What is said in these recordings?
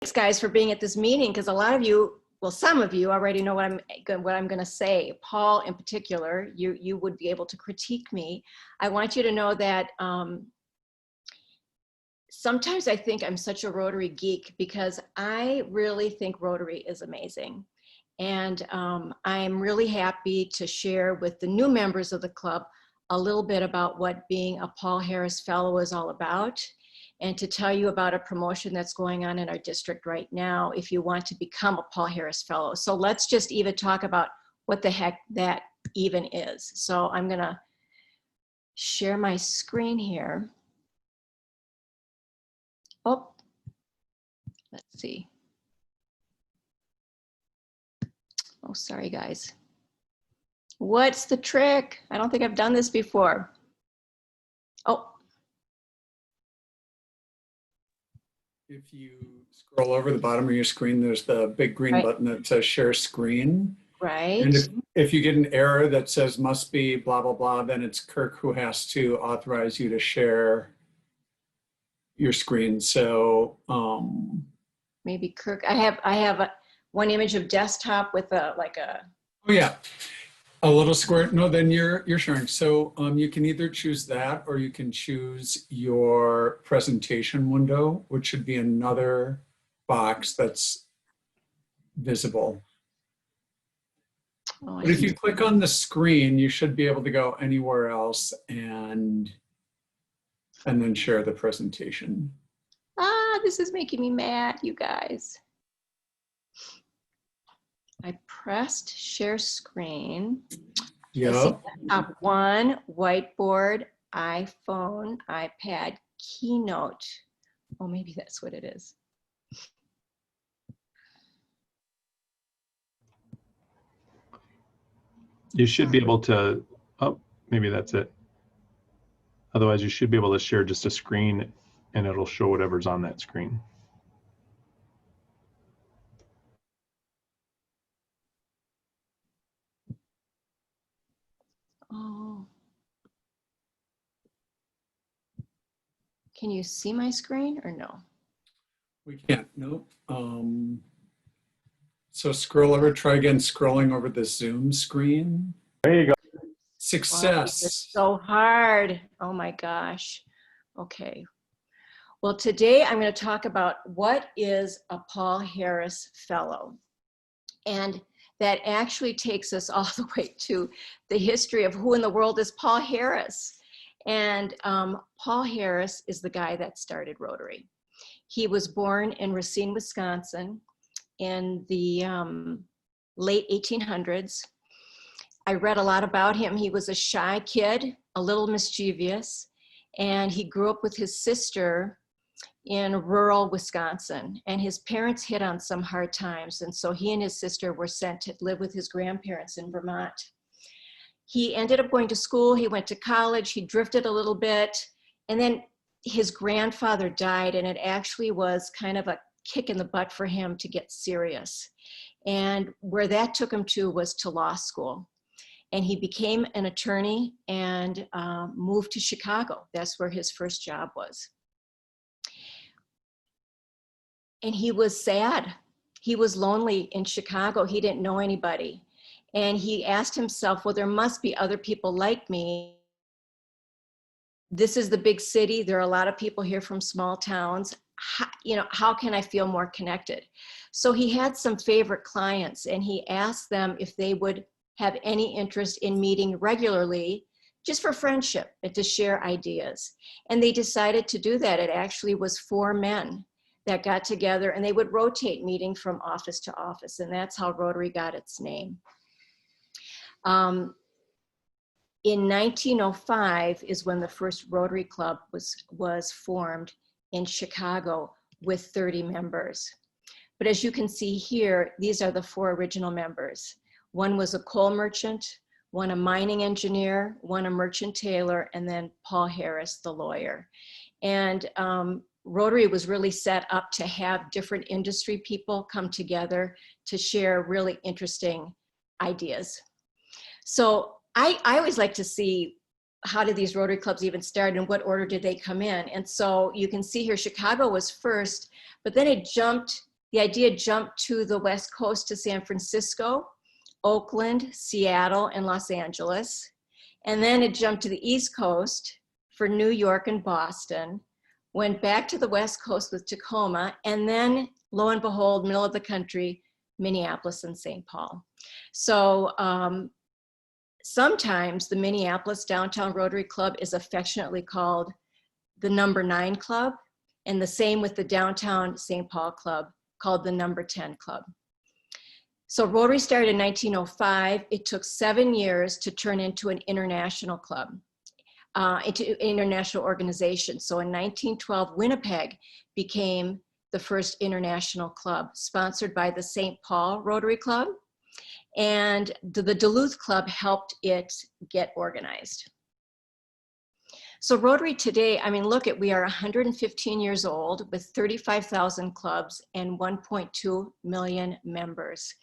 Thanks, guys, for being at this meeting, because a lot of you, well, some of you already know what I'm going to say. Paul, in particular, you would be able to critique me. I want you to know that sometimes I think I'm such a Rotary geek because I really think Rotary is amazing. And I'm really happy to share with the new members of the club a little bit about what being a Paul Harris Fellow is all about, and to tell you about a promotion that's going on in our district right now if you want to become a Paul Harris Fellow. So let's just even talk about what the heck that even is. So I'm gonna share my screen here. Oh, let's see. Oh, sorry, guys. What's the trick? I don't think I've done this before. Oh. If you scroll over the bottom of your screen, there's the big green button that says share screen. Right. And if you get an error that says must be blah, blah, blah, then it's Kirk who has to authorize you to share your screen. So maybe Kirk, I have one image of desktop with a, like a. Oh yeah, a little square. No, then you're sharing. So you can either choose that or you can choose your presentation window, which should be another box that's visible. Oh, but if you click on the screen, you should be able to go anywhere else and then share the presentation. Ah, this is making me mad, you guys. I pressed share screen. Yeah. Top one, whiteboard, iPhone, iPad, Keynote. Oh, maybe that's what it is. You should be able to, oh, maybe that's it. Otherwise, you should be able to share just a screen and it'll show whatever's on that screen. Oh. Can you see my screen or no? We can't, nope. So scroll over, try again scrolling over the Zoom screen. There you go. Success. Wow, it's so hard. Oh my gosh. Okay. Well, today I'm going to talk about what is a Paul Harris Fellow. And that actually takes us all the way to the history of who in the world is Paul Harris. And Paul Harris is the guy that started Rotary. He was born in Racine, Wisconsin in the late 1800s. I read a lot about him. He was a shy kid, a little mischievous, and he grew up with his sister in rural Wisconsin, and his parents hit on some hard times, and so he and his sister were sent to live with his grandparents in Vermont. He ended up going to school, he went to college, he drifted a little bit, and then his grandfather died, and it actually was kind of a kick in the butt for him to get serious. And where that took him to was to law school. And he became an attorney and moved to Chicago. That's where his first job was. And he was sad. He was lonely in Chicago. He didn't know anybody. And he asked himself, well, there must be other people like me. This is the big city. There are a lot of people here from small towns. How can I feel more connected? So he had some favorite clients and he asked them if they would have any interest in meeting regularly just for friendship and to share ideas. And they decided to do that. It actually was 4 men that got together and they would rotate meeting from office to office. And that's how Rotary got its name. In 1905 is when the first Rotary Club was formed in Chicago with 30 members. But as you can see here, these are the 4 original members. One was a coal merchant, one a mining engineer, one a merchant tailor, and then Paul Harris, the lawyer. And Rotary was really set up to have different industry people come together to share really interesting ideas. So I always like to see how did these Rotary clubs even start and what order did they come in? And so you can see here, Chicago was first, but then it jumped the idea jumped to the West Coast to San Francisco, Oakland, Seattle, and Los Angeles. And then it jumped to the East Coast for New York and Boston, went back to the West Coast with Tacoma, and then lo and behold, middle of the country, Minneapolis and St. Paul. So sometimes the Minneapolis Downtown Rotary Club is affectionately called the Number 9 Club, and the same with the Downtown St. Paul Club, called the Number 10 Club. So Rotary started in 1905. It took 7 years to turn into an international club, into an international organization. So in 1912, Winnipeg became the first international club, sponsored by the St. Paul Rotary Club, and the Duluth Club helped it get organized. So Rotary today, I mean, look at, we are 115 years old with 35,000 clubs and 1.2 million members.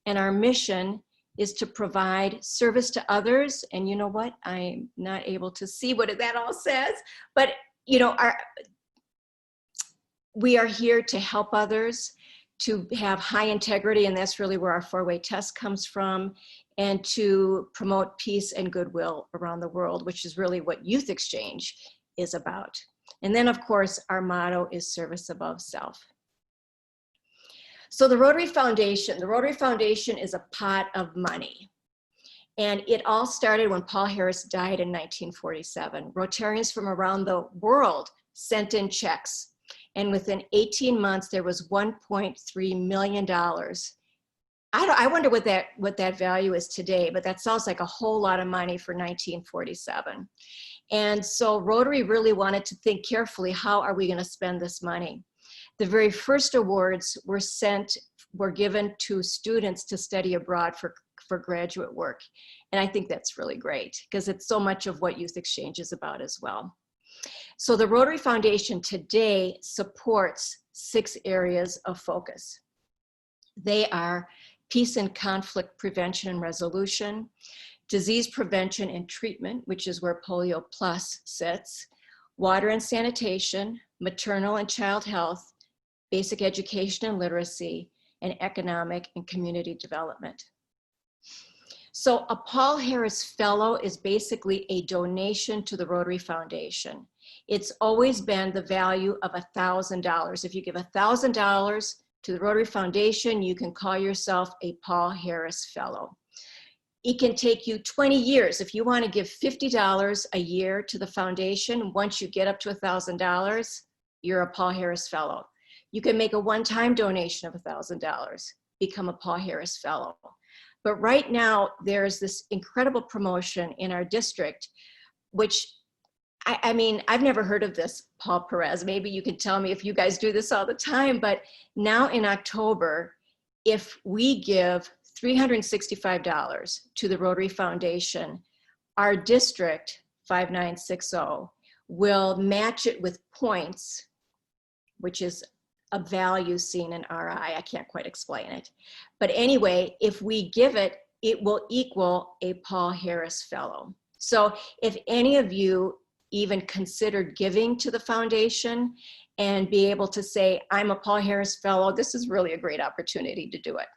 And our mission is to provide service to others. And you know what? I'm not able to see what that all says, but you know, we are here to help others, to have high integrity, and that's really where our 4-way test comes from, and to promote peace and goodwill around the world, which is really what Youth Exchange is about. And then, of course, our motto is service above self. So the Rotary Foundation is a pot of money. And it all started when Paul Harris died in 1947. Rotarians from around the world sent in checks. And within 18 months, there was $1.3 million. I wonder what that value is today, but that sounds like a whole lot of money for 1947. And so Rotary really wanted to think carefully, how are we going to spend this money? The very first awards were given to students to study abroad for graduate work. And I think that's really great, because it's so much of what Youth Exchange is about as well. So the Rotary Foundation today supports 6 areas of focus. They are peace and conflict prevention and resolution, disease prevention and treatment, which is where Polio Plus sits, water and sanitation, maternal and child health, basic education and literacy, and economic and community development. So a Paul Harris Fellow is basically a donation to the Rotary Foundation. It's always been the value of $1,000. If you give $1,000 to the Rotary Foundation, you can call yourself a Paul Harris Fellow. It can take you 20 years. If you want to give $50 a year to the foundation, once you get up to $1,000, you're a Paul Harris Fellow. You can make a one-time donation of $1,000, become a Paul Harris Fellow. But right now, there's this incredible promotion in our district, which, I mean, I've never heard of this, Paul Perez. Maybe you can tell me if you guys do this all the time, but now in October, if we give $365 to the Rotary Foundation, our district, 5960, will match it with points, which is a value seen in RI. I can't quite explain it. But anyway, if we give it, it will equal a Paul Harris Fellow. So if any of you even considered giving to the foundation and be able to say, I'm a Paul Harris Fellow, this is really a great opportunity to do it.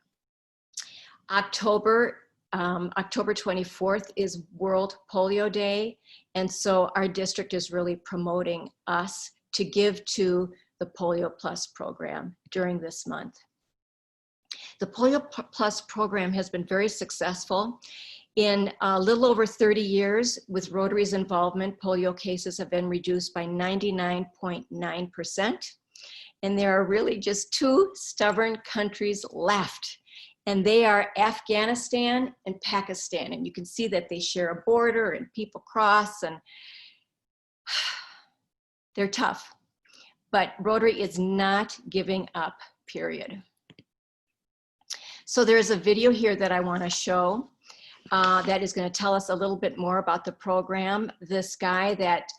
October 24th is World Polio Day. And so our district is really promoting us to give to the Polio Plus program during this month. The Polio Plus program has been very successful. In a little over 30 years, with Rotary's involvement, polio cases have been reduced by 99.9%. And there are really just 2 stubborn countries left. And they are Afghanistan and Pakistan. And you can see that they share a border and people cross, and they're tough. But Rotary is not giving up, period. So there's a video here that I want to show that is going to tell us a little bit more about the program. This guy that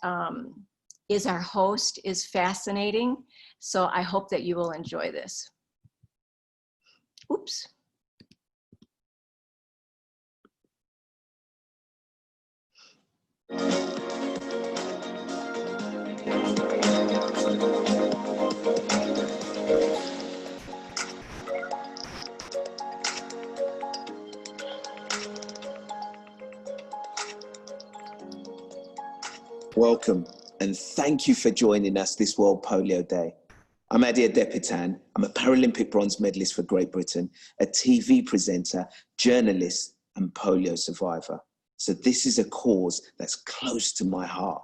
is our host is fascinating. So I hope that you will enjoy this. Oops. Welcome, and thank you for joining us this World Polio Day. I'm Adia Depitan. I'm a Paralympic bronze medalist for Great Britain, a TV presenter, journalist, and polio survivor. So this is a cause that's close to my heart.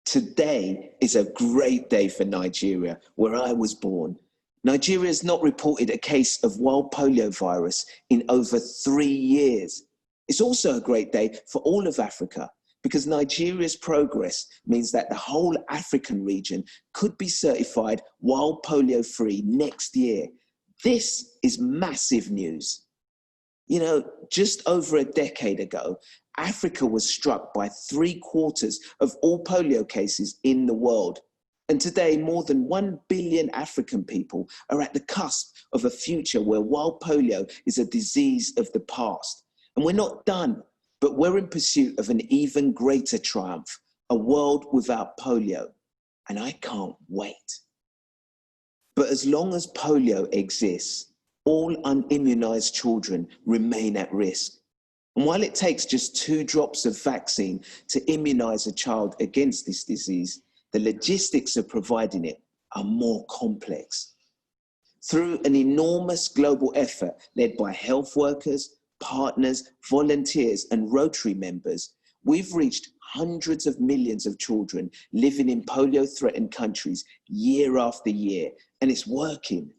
Today is a great day for Nigeria, where I was born. Nigeria has not reported a case of wild polio virus in over 3 years. It's also a great day for all of Africa, because Nigeria's progress means that the whole African region could be certified wild polio free next year. This is massive news. You know, just over a decade ago, Africa was struck by 3/4 of all polio cases in the world. And today, more than 1 billion African people are at the cusp of a future where wild polio is a disease of the past. And we're not done, but we're in pursuit of an even greater triumph, a world without polio. And I can't wait. But as long as polio exists, all unimmunized children remain at risk. And while it takes just 2 drops of vaccine to immunize a child against this disease, the logistics of providing it are more complex. Through an enormous global effort led by health workers, partners, volunteers, and Rotary members, we've reached hundreds of millions of children living in polio-threatened countries year after year, and it's working.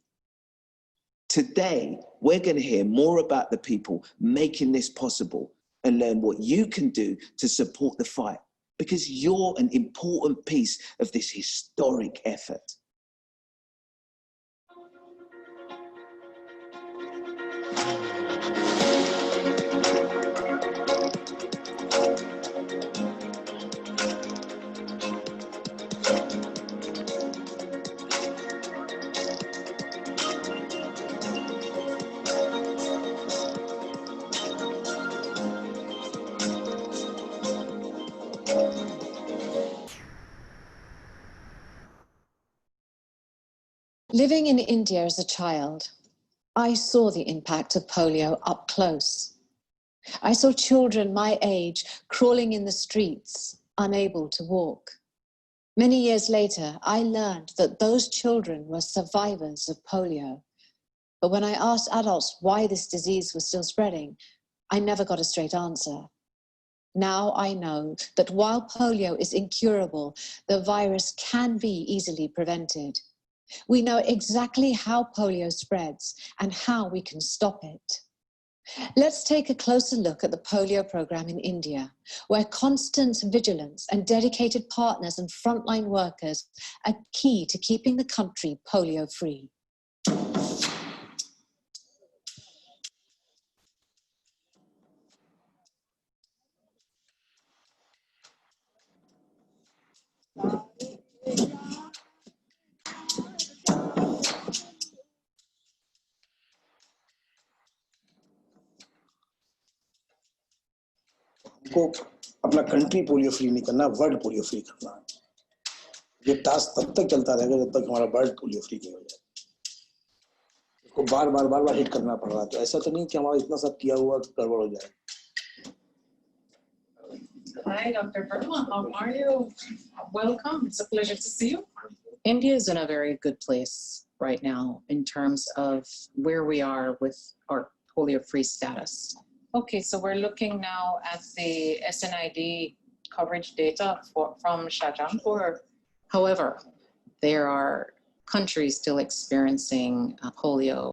Today, we're going to hear more about the people making this possible and learn what you can do to support the fight, because you're an important piece of this historic effort. Living in India as a child, I saw the impact of polio up close. I saw children my age crawling in the streets, unable to walk. Many years later, I learned that those children were survivors of polio. But when I asked adults why this disease was still spreading, I never got a straight answer. Now I know that while polio is incurable, the virus can be easily prevented. We know exactly how polio spreads and how we can stop it. Let's take a closer look at the polio program in India, where constant vigilance and dedicated partners and frontline workers are key to keeping the country polio-free. को अपना country polio free नहीं करना, world polio free करना है। ये task तब तक चलता रहेगा जब तक हमारा वर्ल्ड पोलियो फ्री नहीं हो जाए। इसको बार बार हिट करना पड़ रहा है। तो ऐसा तो नहीं कि हमारा इतना सब किया हुआ गड़बड़ हो जाए। Hi, Dr. Verma. How are you? Welcome. It's a pleasure to see you. India is in a very good place right now in terms of where we are with our polio-free status. Okay, so we're looking now at the SNID coverage data from Shahjahanpur. However, there are countries still experiencing polio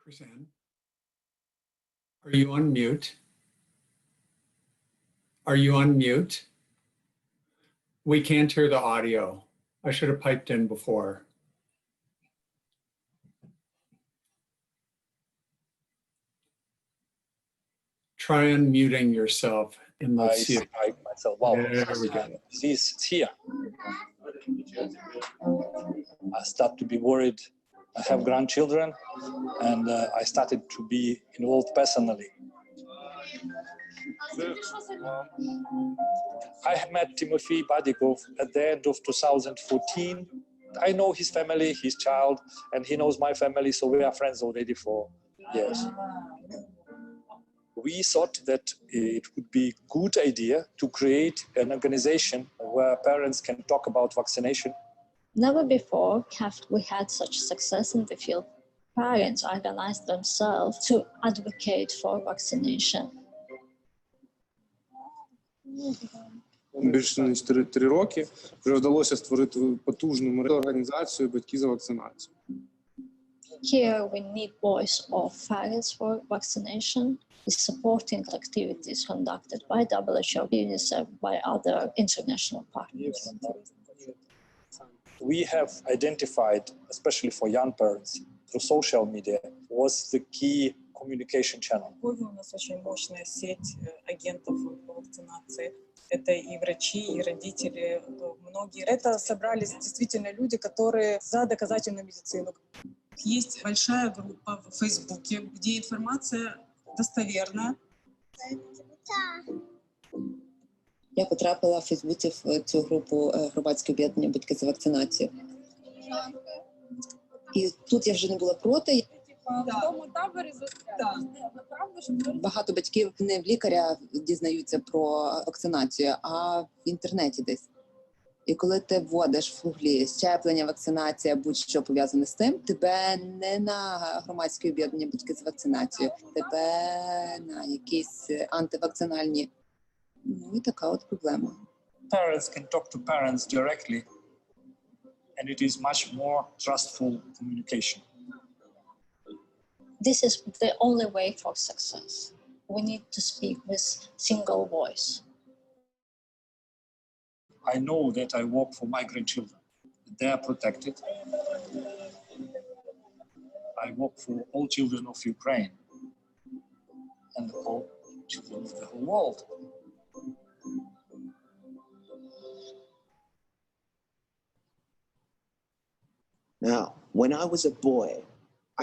Chrysanne, are you on mute? Are you on mute? We can't hear the audio. I should have piped in before. Try unmuting yourself and let's see. I myself. Wow, There we go. it's here. I start to be worried. I have grandchildren, and I started to be involved personally. I met Timofey Badikov at the end of 2014. I know his family, his child, and he knows my family, so we are friends already for years. We thought that it would be a good idea to create an organization where parents can talk about vaccination. Never before have we had such success in the field. Parents organized themselves to advocate for vaccination. Більше ніж 3 роки вже вдалося створити потужну організацію «Батьки за вакцинацію». Here we need voice of parents for vaccination, is supporting activities conducted by WHO, UNICEF, by other international partners. We have identified, especially for young parents, through social media, was the key communication channel. У нас очень мощная сеть агентов по вакцинации. Это и врачи, и родители, многие. Это собрались действительно люди, которые за доказательную медицину. Есть большая группа в Фейсбуке, где информация достоверна. Я потрапила в Фейсбуці в цю групу громадське об'єднання «Батьки за вакцинацію». І тут я вже не була проти. В тому таборі Багато батьків не в лікаря дізнаються про вакцинацію, а в інтернеті десь. І коли ти вводиш в гуглі щеплення, вакцинація, будь-що пов'язане з тим, тебе не на громадське об'єднання «Батьки за вакцинацію», тебе на якісь антивакцинальні. Ну і така от проблема. Parents can talk to parents directly, and it is much more trustful communication. This is the only way for success. We need to speak with single voice. I know that I work for my grandchildren. They are protected. I work for all children of Ukraine and all children of the whole world. Now, when I was a boy,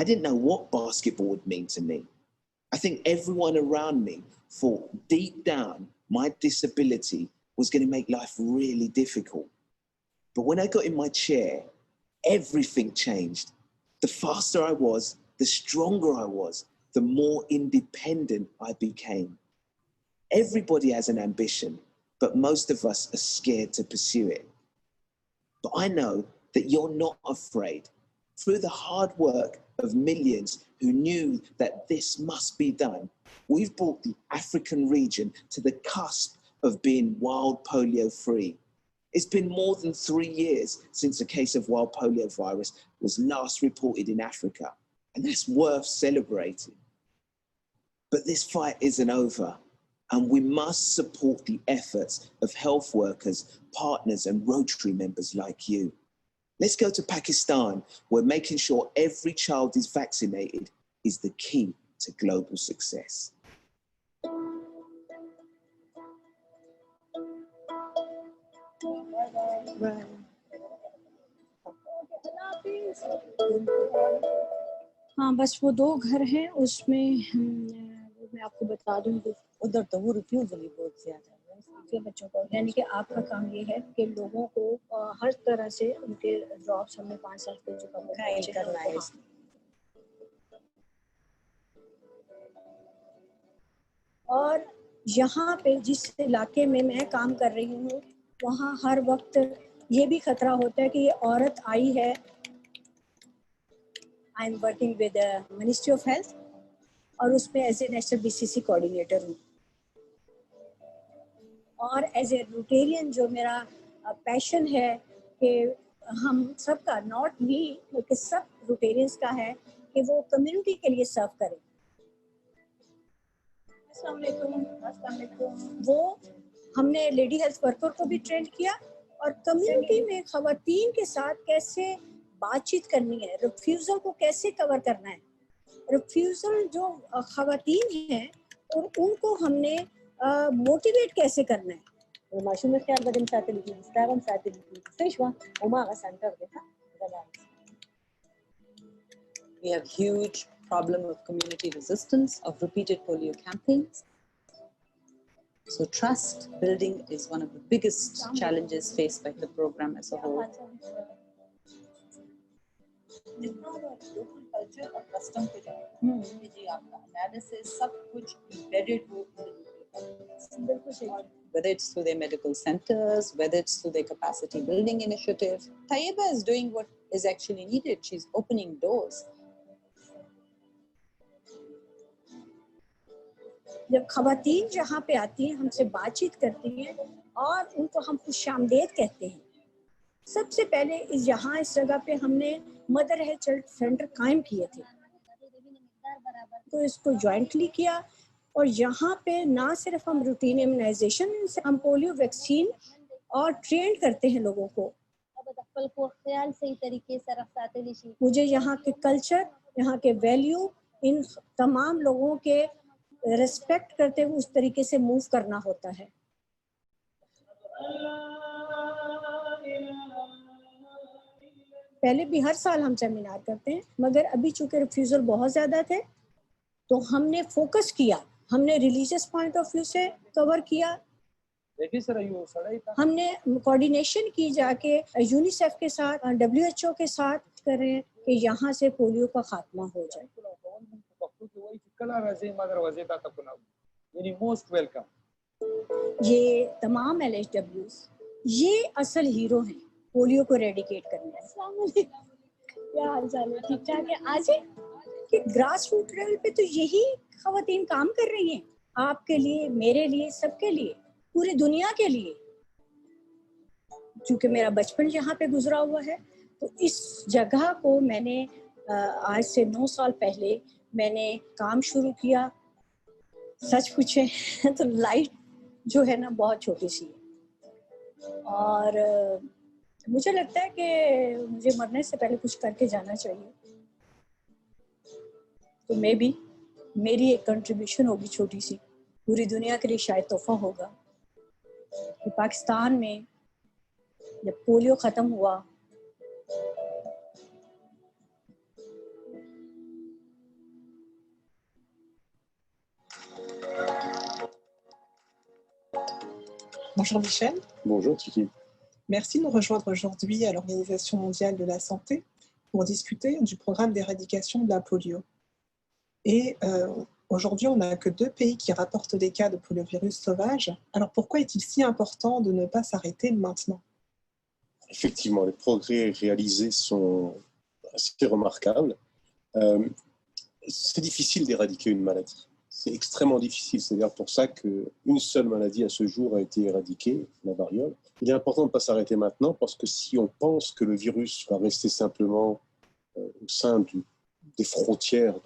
I didn't know what basketball would mean to me. I think everyone around me thought deep down my disability was going to make life really difficult. But when I got in my chair, everything changed. The faster I was, the stronger I was, the more independent I became. Everybody has an ambition, but most of us are scared to pursue it. But I know that you're not afraid. Through the hard work of millions who knew that this must be done, we've brought the African region to the cusp of being wild polio free. It's been more than 3 years since a case of wild polio virus was last reported in Africa, and that's worth celebrating. But this fight isn't over, and we must support the efforts of health workers, partners, and Rotary members like you. Let's go to Pakistan, where making sure every child is vaccinated is the key to global success. हाँ बस वो 2 घर हैं उसमें मैं आपको बता दूं उधर तो वो रिफ्यूजल ही बहुत ज्यादा है बच्चों को यानी कि आपका काम ये है कि लोगों को हर तरह से उनके ड्रॉप्स हमने 5 साल के जो करना है और यहाँ पे जिस इलाके में मैं काम कर रही हूँ वहाँ हर वक्त ये भी खतरा होता है कि ये औरत आई है I am working with ministry of health और उसमें as a national BCC coordinator हूँ और एज ए रोटेरियन जो मेरा पैशन है कि हम सबका नॉट मी बल्कि सब रोटेरियंस का है कि वो कम्युनिटी के लिए सर्व करें। अस्सलाम वालेकुम। वो हमने लेडी हेल्थ वर्कर को भी ट्रेन किया और कम्युनिटी में खवातीन के साथ कैसे बातचीत करनी है, रिफ्यूज़ल को कैसे कवर करना है। रिफ्यूज़ल जो खवातीन हैं और उनको हमने मोटिवेट कैसे करना है. وما شو مخيال بدهم ساتلتي مستعمل ساتلتي فيشوا وما غسان تربيتها غلانس. We have huge problem of community resistance of repeated polio campaigns. So trust building is one of the biggest challenges faced by the program as a whole. जितना लोकल कल्चर और कस्टम पे जाओ जी आपका analysis सब कुछ embedded हो बिल्कुल सही. Whether it's through their medical centers, whether it's through their capacity building initiative. Tayyiba is doing what is actually needed. She's opening doors. जब खवातीन जहाँ पे आती हैं हमसे बातचीत करती हैं और उनको हम खुशामदीद कहते हैं. सबसे पहले यहाँ इस जगह पे हमने मदर हेल्थ चाइल्ड सेंटर कायम किए थे, तो इसको जॉइंटली किया और यहाँ पे ना सिर्फ हम रूटीन इम्यूनाइजेशन से हम पोलियो वैक्सीन और ट्रेन करते हैं लोगों को. मुझे यहाँ के कल्चर, यहाँ के वैल्यू, इन तमाम लोगों के रेस्पेक्ट करते हुए उस तरीके से मूव करना होता है. पहले भी हर साल हम सेमिनार करते हैं, मगर अभी चूंकि रिफ्यूज़ल बहुत ज़्यादा थे तो हमने फोकस किया, हमने रिलीजियस पॉइंट ऑफ व्यू से कवर किया. हमने कोऑर्डिनेशन की जाके यूनिसेफ के साथ, WHO के साथ करें कि यहाँ से पोलियो का खात्मा हो जाए. ये तमाम LHWs ये असल हीरो हैं पोलियो को रेडिकेट करने में. अस्सलाम वालेकुम, क्या हाल चाल है? ठीक ठाक है. आज कि ग्रास रूट लेवल पे तो यही खवातीन काम कर रही हैं, आपके लिए, मेरे लिए, सबके लिए, पूरी दुनिया के लिए. क्योंकि मेरा बचपन यहाँ पे गुजरा हुआ है तो इस जगह को मैंने आज से 9 साल पहले मैंने काम शुरू किया. सच पूछे तो लाइट जो है ना बहुत छोटी सी है और मुझे लगता है कि मुझे मरने से पहले कुछ करके जाना चाहिए. तो मे बी मेरी एक कंट्रीब्यूशन होगी छोटी सी, पूरी दुनिया के लिए शायद तोहफा होगा कि पाकिस्तान में जब पोलियो ख़त्म हुआ Bonjour Michel. Bonjour Tiki. Merci de nous rejoindre aujourd'hui à l'Organisation mondiale de la santé pour discuter du programme d'éradication de la polio. Et aujourd'hui, on n'a que 2 pays qui rapportent des cas de poliovirus sauvage. Alors pourquoi est-il si important de ne pas s'arrêter maintenant? Effectivement, les progrès réalisés sont assez remarquables. C'est difficile d'éradiquer une maladie. C'est extrêmement difficile. C'est d'ailleurs pour ça qu'une seule maladie à ce jour a été éradiquée, la variole. Il est important de ne pas s'arrêter maintenant parce que si on pense que le virus va rester simplement au sein des frontières,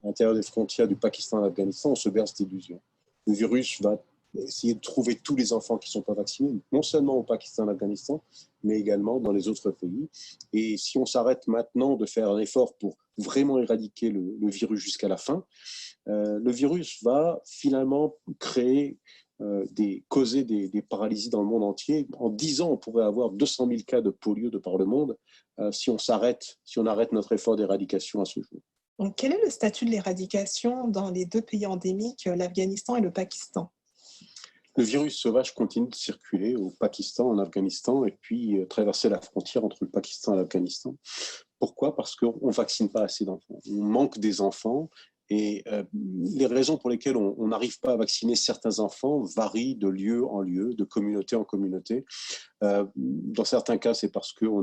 à l'intérieur des frontières du Pakistan et de l'Afghanistan, on se berce d'illusions. Le virus va essayer de trouver tous les enfants qui ne sont pas vaccinés, non seulement au Pakistan et en Afghanistan, mais également dans les autres pays. Et si on s'arrête maintenant de faire un effort pour vraiment éradiquer le virus jusqu'à la fin, le virus va finalement causer des paralysies dans le monde entier. En 10 ans, on pourrait avoir 200 000 cas de polio de par le monde si on arrête notre effort d'éradication à ce jour. Donc, quel est le statut de l'éradication dans les 2 pays endémiques, l'Afghanistan et le Pakistan? Le virus sauvage continue de circuler au Pakistan, en Afghanistan, et puis traverser la frontière entre le Pakistan et l'Afghanistan. Pourquoi? Parce qu'on ne vaccine pas assez d'enfants. On manque des enfants. Et les raisons pour lesquelles on n'arrive pas à vacciner certains enfants varient de lieu en lieu, de communauté en communauté. Dans certains cas, c'est parce qu'on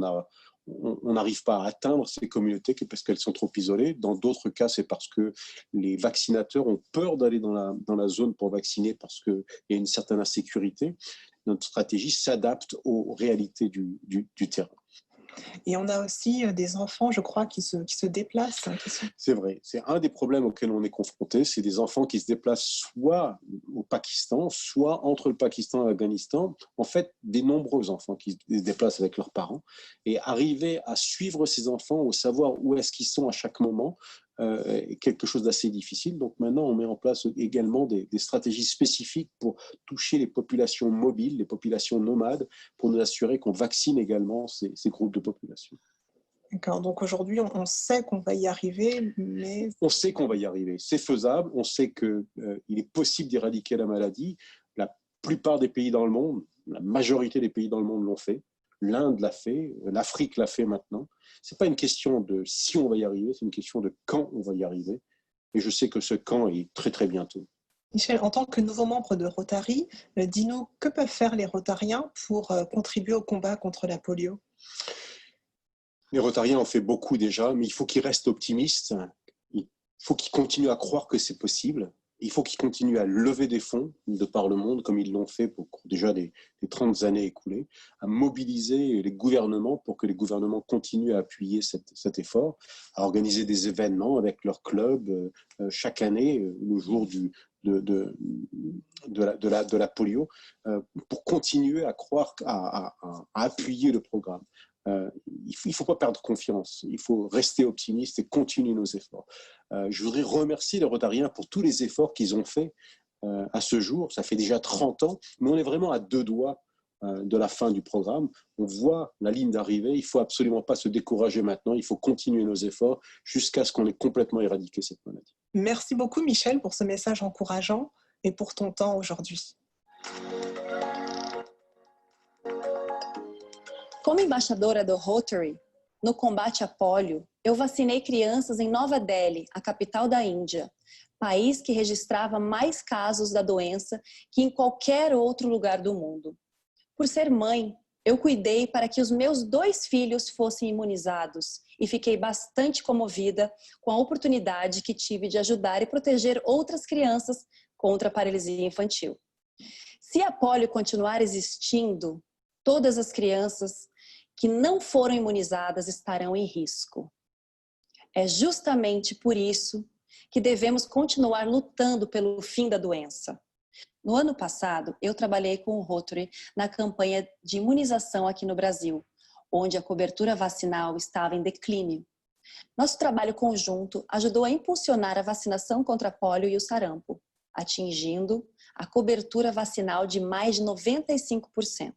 n'arrive pas à atteindre ces communautés parce qu'elles sont trop isolées. Dans d'autres cas, c'est parce que les vaccinateurs ont peur d'aller dans la zone pour vacciner parce qu'il y a une certaine insécurité. Notre stratégie s'adapte aux réalités du terrain. Et on a aussi des enfants, je crois, qui se déplacent. C'est vrai, c'est un des problèmes auxquels on est confronté, c'est des enfants qui se déplacent soit au Pakistan, soit entre le Pakistan et l'Afghanistan. En fait, des nombreux enfants qui se déplacent avec leurs parents. Et arriver à suivre ces enfants, ou savoir où est-ce qu'ils sont à chaque moment, est quelque chose d'assez difficile. Donc maintenant, on met en place également des stratégies spécifiques pour toucher les populations mobiles, les populations nomades, pour nous assurer qu'on vaccine également ces groupes de population. D'accord, donc aujourd'hui, on sait qu'on va y arriver, mais... On sait qu'on va y arriver, c'est faisable, on sait qu'il est possible d'éradiquer la maladie. La plupart des pays dans le monde, la majorité des pays dans le monde l'ont fait. L'Inde l'a fait, l'Afrique l'a fait maintenant. Ce n'est pas une question de si on va y arriver, c'est une question de quand on va y arriver. Et je sais que ce quand est très très bientôt. Michel, en tant que nouveau membre de Rotary, dis-nous, que peuvent faire les Rotariens pour contribuer au combat contre la polio? Les Rotariens ont fait beaucoup déjà, mais il faut qu'ils restent optimistes. Il faut qu'ils continuent à croire que c'est possible. Il faut qu'ils continuent à lever des fonds de par le monde, comme ils l'ont fait pour déjà des 30 années écoulées, à mobiliser les gouvernements pour que les gouvernements continuent à appuyer cet effort, à organiser des événements avec leurs clubs chaque année, le jour de la polio, pour continuer à croire, à appuyer le programme. Il ne faut pas perdre confiance, il faut rester optimiste et continuer nos efforts. Je voudrais remercier les Rotariens pour tous les efforts qu'ils ont faits à ce jour. Ça fait déjà 30 ans, mais on est vraiment à 2 doigts de la fin du programme. On voit la ligne d'arrivée, il ne faut absolument pas se décourager maintenant, il faut continuer nos efforts jusqu'à ce qu'on ait complètement éradiqué cette maladie. Merci beaucoup Michel pour ce message encourageant et pour ton temps aujourd'hui. Como embaixadora do Rotary, no combate à pólio, eu vacinei crianças em Nova Delhi, a capital da Índia, país que registrava mais casos da doença que em qualquer outro lugar do mundo. Por ser mãe, eu cuidei para que os meus 2 filhos fossem imunizados e fiquei bastante comovida com a oportunidade que tive de ajudar e proteger outras crianças contra a paralisia infantil. Se a pólio continuar existindo, todas as crianças que não foram imunizadas estarão em risco. É justamente por isso que devemos continuar lutando pelo fim da doença. No ano passado, eu trabalhei com o Rotary na campanha de imunização aqui no Brasil, onde a cobertura vacinal estava em declínio. Nosso trabalho conjunto ajudou a impulsionar a vacinação contra a pólio e o sarampo, atingindo a cobertura vacinal de mais de 95%.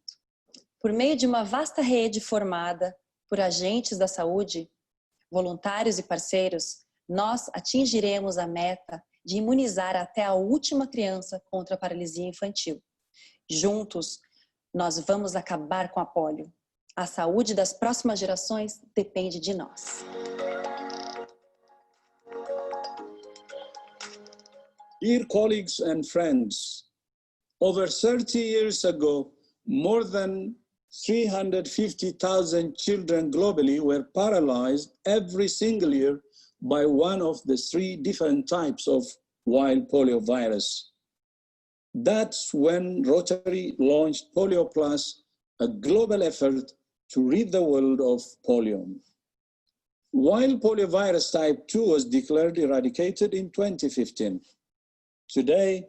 Por meio de uma vasta rede formada por agentes da saúde, voluntários e parceiros, nós atingiremos a meta de imunizar até a última criança contra a paralisia infantil. Juntos, nós vamos acabar com a pólio. A saúde das próximas gerações depende de nós. Dear colleagues and friends, over 30 years ago, more than 350,000 children globally were paralyzed every single year by one of the 3 different types of wild polio virus. That's when Rotary launched Polio Plus, a global effort to rid the world of polio. Wild polio virus type 2 was declared eradicated in 2015. Today,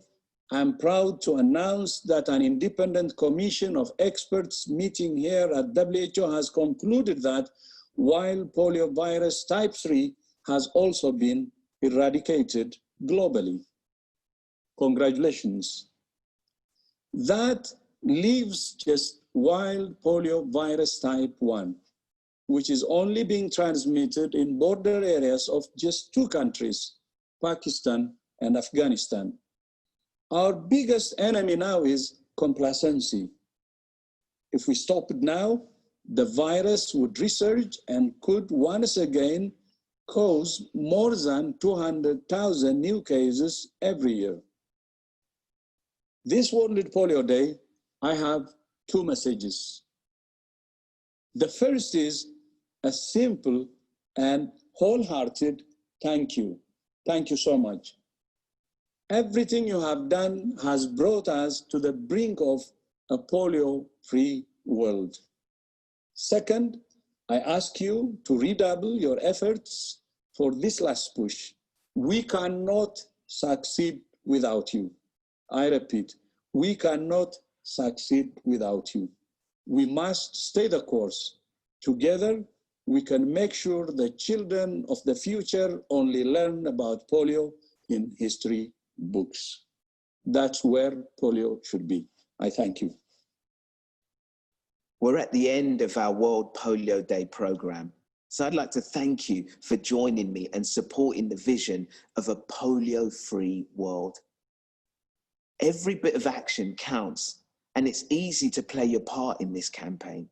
I'm proud to announce that an independent commission of experts meeting here at WHO has concluded that wild poliovirus type 3 has also been eradicated globally. Congratulations. That leaves just wild poliovirus type 1, which is only being transmitted in border areas of just 2 countries, Pakistan and Afghanistan. Our biggest enemy now is complacency. If we stop it now, the virus would resurge and could once again cause more than 200,000 new cases every year. This World Polio Day, I have 2 messages. The first is a simple and wholehearted thank you. Thank you so much. Everything you have done has brought us to the brink of a polio-free world. Second, I ask you to redouble your efforts for this last push. We cannot succeed without you. I repeat, we cannot succeed without you. We must stay the course. Together, we can make sure the children of the future only learn about polio in history books. That's where polio should be. I thank you. We're at the end of our World Polio Day program. So I'd like to thank you for joining me and supporting the vision of a polio-free world. Every bit of action counts, and it's easy to play your part in this campaign.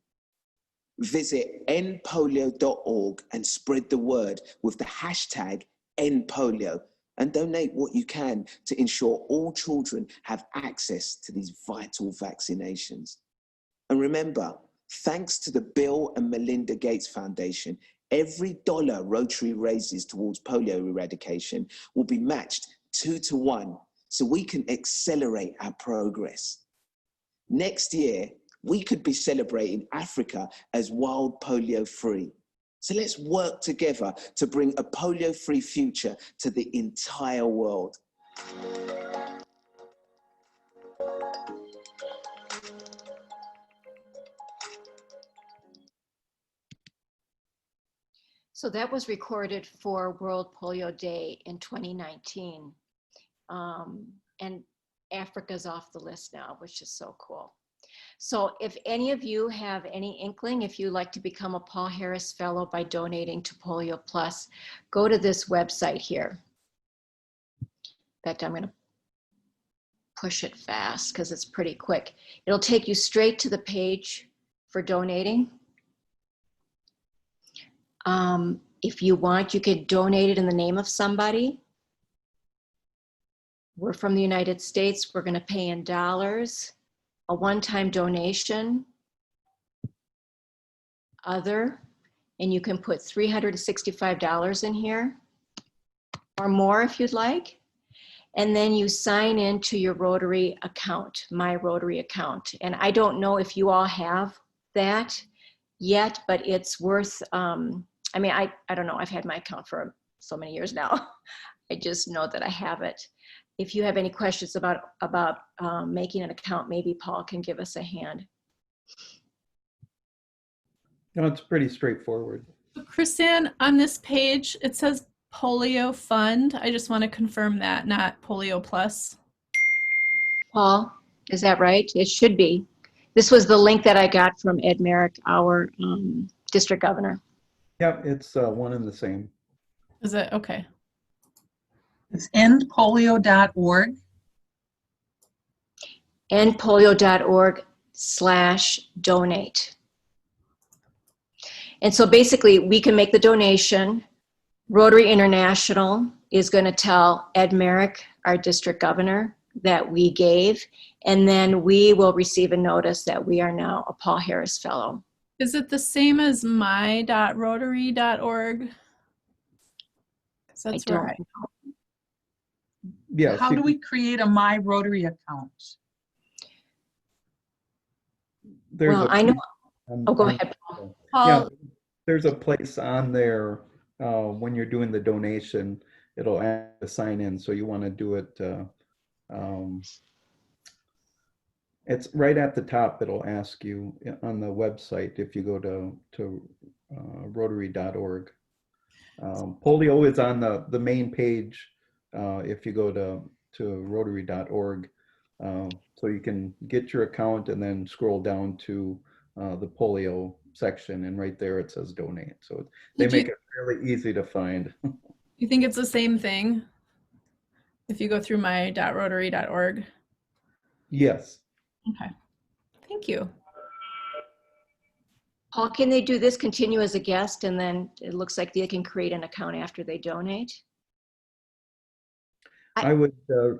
Visit endpolio.org and spread the word with the hashtag endpolio, and donate what you can to ensure all children have access to these vital vaccinations. And remember, thanks to the Bill and Melinda Gates Foundation, every dollar Rotary raises towards polio eradication will be matched 2 to 1, so we can accelerate our progress. Next year, we could be celebrating Africa as wild polio free. So let's work together to bring a polio-free future to the entire world. So that was recorded for World Polio Day in 2019. And Africa's off the list now, which is so cool. So if any of you have any inkling, if you'd like to become a Paul Harris Fellow by donating to Polio Plus, go to this website here. In fact, I'm going to push it fast because it's pretty quick. It'll take you straight to the page for donating. If you want, you could donate it in the name of somebody. We're from the United States. We're going to pay in dollars. A one-time donation, other, and you can put $365 in here or more if you'd like. And then you sign into your Rotary account, my Rotary account. And I don't know if you all have that yet, but it's worth, I mean, I don't know, I've had my account for so many years now. I just know that I have it. If you have any questions about making an account, maybe Paul can give us a hand. No, it's pretty straightforward. So Chrysanne, on this page, it says Polio Fund. I just want to confirm that, not Polio Plus. Paul, is that right? It should be. This was the link that I got from Ed Merrick, our district governor. Yep, it's one and the same. Is it? Okay. It's endpolio.org. endpolio.org/donate. And so basically we can make the donation. Rotary International is going to tell Ed Merrick, our district governor, that we gave, and then we will receive a notice that we are now a Paul Harris Fellow. Is it the same as my.rotary.org? That's right. Yes. How do we create a My Rotary account? Well, I know. Oh, go ahead, Paul. Yeah, there's a place on there when you're doing the donation, it'll ask to sign in. So you want to do it. It's right at the top. It'll ask you on the website if you go to rotary.org. Polio is on the main page. If you go to rotary.org, so you can get your account and then scroll down to the polio section, and right there it says donate. So they make it really easy to find. You think it's the same thing if you go through my.rotary.org? Yes. Okay. Thank you. Paul, can they do this, continue as a guest, and then it looks like they can create an account after they donate? I would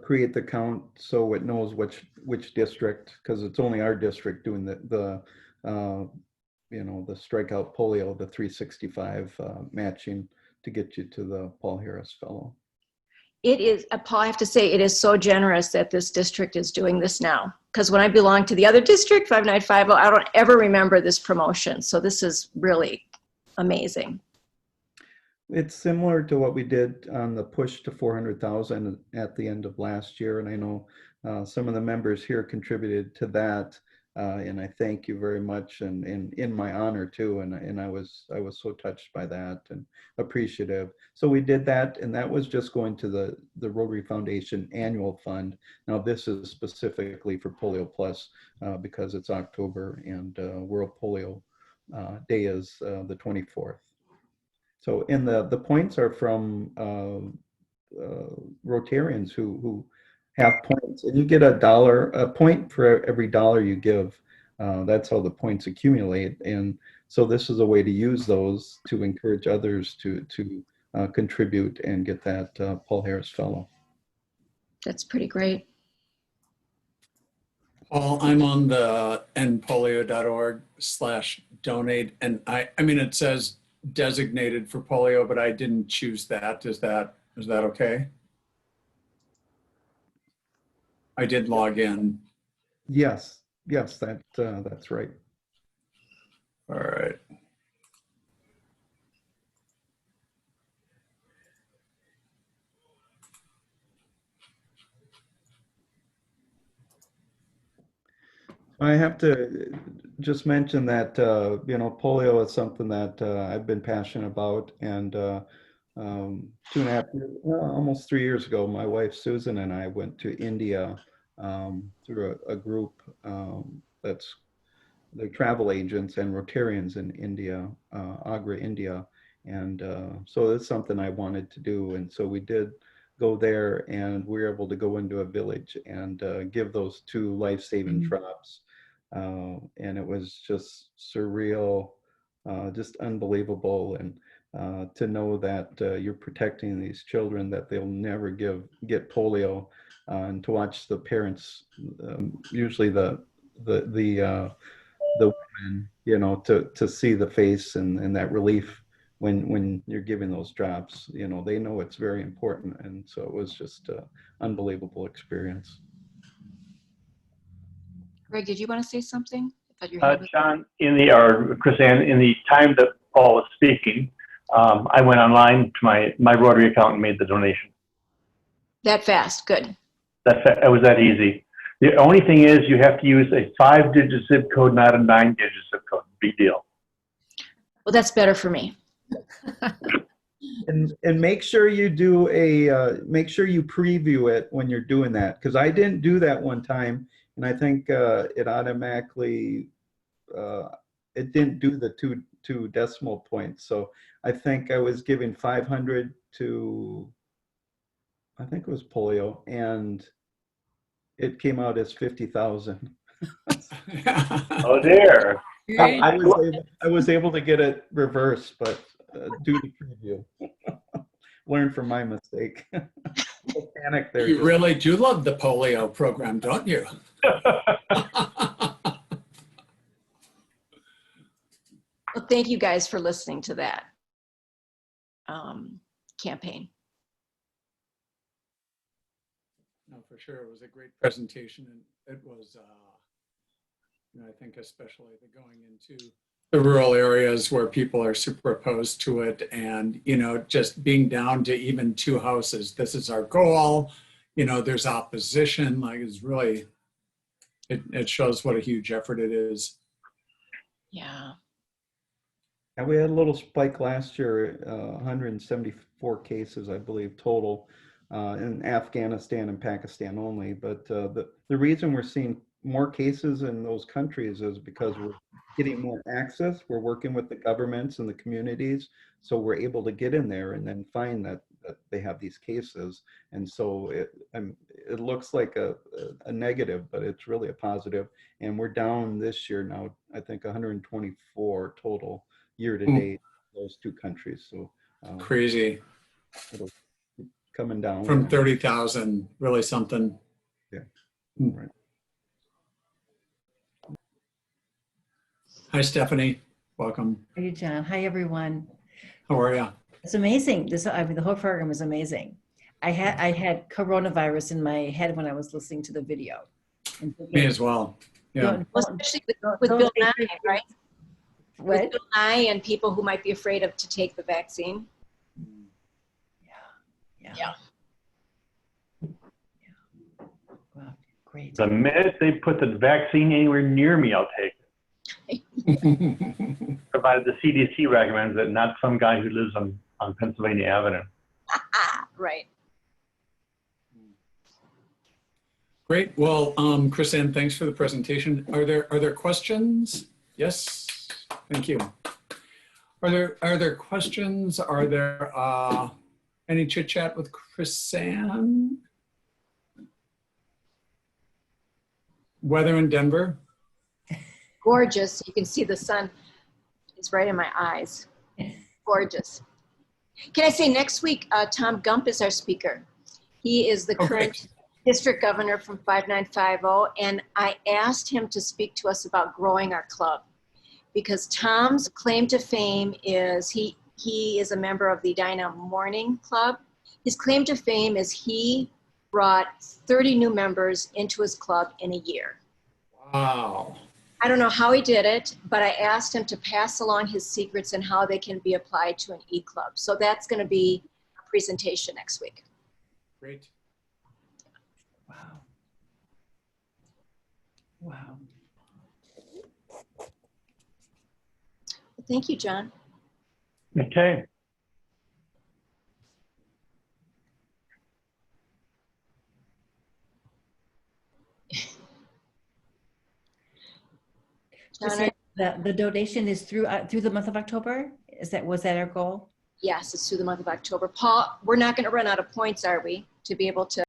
create the account so it knows which district, because it's only our district doing the strikeout polio, the 365 matching to get you to the Paul Harris Fellow. It is, Paul, I have to say, it is so generous that this district is doing this now. Because when I belonged to the other district, 5950, I don't ever remember this promotion. So this is really amazing. It's similar to what we did on the push to 400,000 at the end of last year. And I know some of the members here contributed to that. And I thank you very much, and in my honor too. And I was so touched by that and appreciative. So we did that, and that was just going to the Rotary Foundation annual fund. Now this is specifically for Polio Plus because it's October and World Polio Day is the 24th. So, and the points are from Rotarians who have points, and you get a point for every dollar you give. That's how the points accumulate, and so this is a way to use those to encourage others to contribute and get that Paul Harris Fellow. That's pretty great. Paul, I'm on the endpolio.org/donate, and I mean it says designated for polio, but I didn't choose that. Is that okay? I did log in. Yes, that's right. All right. I have to just mention that, you know, polio is something that I've been passionate about. And 2.5 years, well, almost 3 years ago, my wife Susan and I went to India through a group that's the travel agents and Rotarians in India, Agra, India. And so it's something I wanted to do. And so we did go there, and we were able to go into a village and give those 2 life-saving drops. And it was just surreal, just unbelievable. And to know that you're protecting these children, that they'll never get polio, and to watch the parents, usually the women, you know, to see the face and that relief when you're giving those drops, you know, they know it's very important. And so it was just an unbelievable experience. Greg, did you want to say something? John, or Chrysanne, in the time that Paul was speaking, I went online to my Rotary account and made the donation. That fast, good. It was that easy. The only thing is you have to use a 5-digit zip code, not a 9-digit zip code. Big deal. Well, that's better for me. And make sure you do make sure you preview it when you're doing that, because I didn't do that one time, and I think it automatically it didn't do the two decimal points. So I think I was giving 500 to, I think it was polio, and it came out as 50,000. Oh dear. I was able to get it reversed, but do the preview. Learn from my mistake. Panic there. You really do love the polio program, don't you? Well, thank you guys for listening to that campaign. No, for sure. It was a great presentation, and it was, you know, I think especially going into the rural areas where people are super opposed to it, and, you know, just being down to even 2 houses. This is our goal. You know, there's opposition. Like, it's really, it shows what a huge effort it is. Yeah. And we had a little spike last year, 174 cases, I believe, total in Afghanistan and Pakistan only. But the reason we're seeing more cases in those countries is because we're getting more access. We're working with the governments and the communities, so we're able to get in there and then find that they have these cases. And so it looks like a negative, but it's really a positive. And we're down this year now, I think 124 total year to date, those 2 countries. So crazy. It'll keep coming down from 30,000, really something. Yeah. Right. Hi, Stephanie. Welcome. Hey, John. Hi, everyone. How are you? It's amazing. I mean, the whole program is amazing. I had coronavirus in my head when I was listening to the video. Me as well. Yeah. Well, especially with Bill Nye, right? What? Bill Nye and people who might be afraid to take the vaccine. Yeah. Wow, great. The minute they put the vaccine anywhere near me, I'll take it. Provided the CDC recommends it, not some guy who lives on Pennsylvania Avenue. Right. Great. Well, Chrysanne, thanks for the presentation. Are there questions? Yes. Thank you. Are there questions? Are there any chit chat with Chrysanne? Weather in Denver? Gorgeous. You can see the sun. It's right in my eyes. Gorgeous. Can I say next week, Tom Gump is our speaker. He is the current district governor from 5950, and I asked him to speak to us about growing our club, because Tom's claim to fame is he is a member of the Edina Morning Club. His claim to fame is he brought 30 new members into his club in a year. Wow. I don't know how he did it, but I asked him to pass along his secrets and how they can be applied to an e-club. So that's going to be a presentation next week. Great. Wow. Wow. Thank you, John. Okay. The donation is through the month of October? Was that our goal? Yes, it's through the month of October. Paul, we're not going to run out of points, are we, to be able to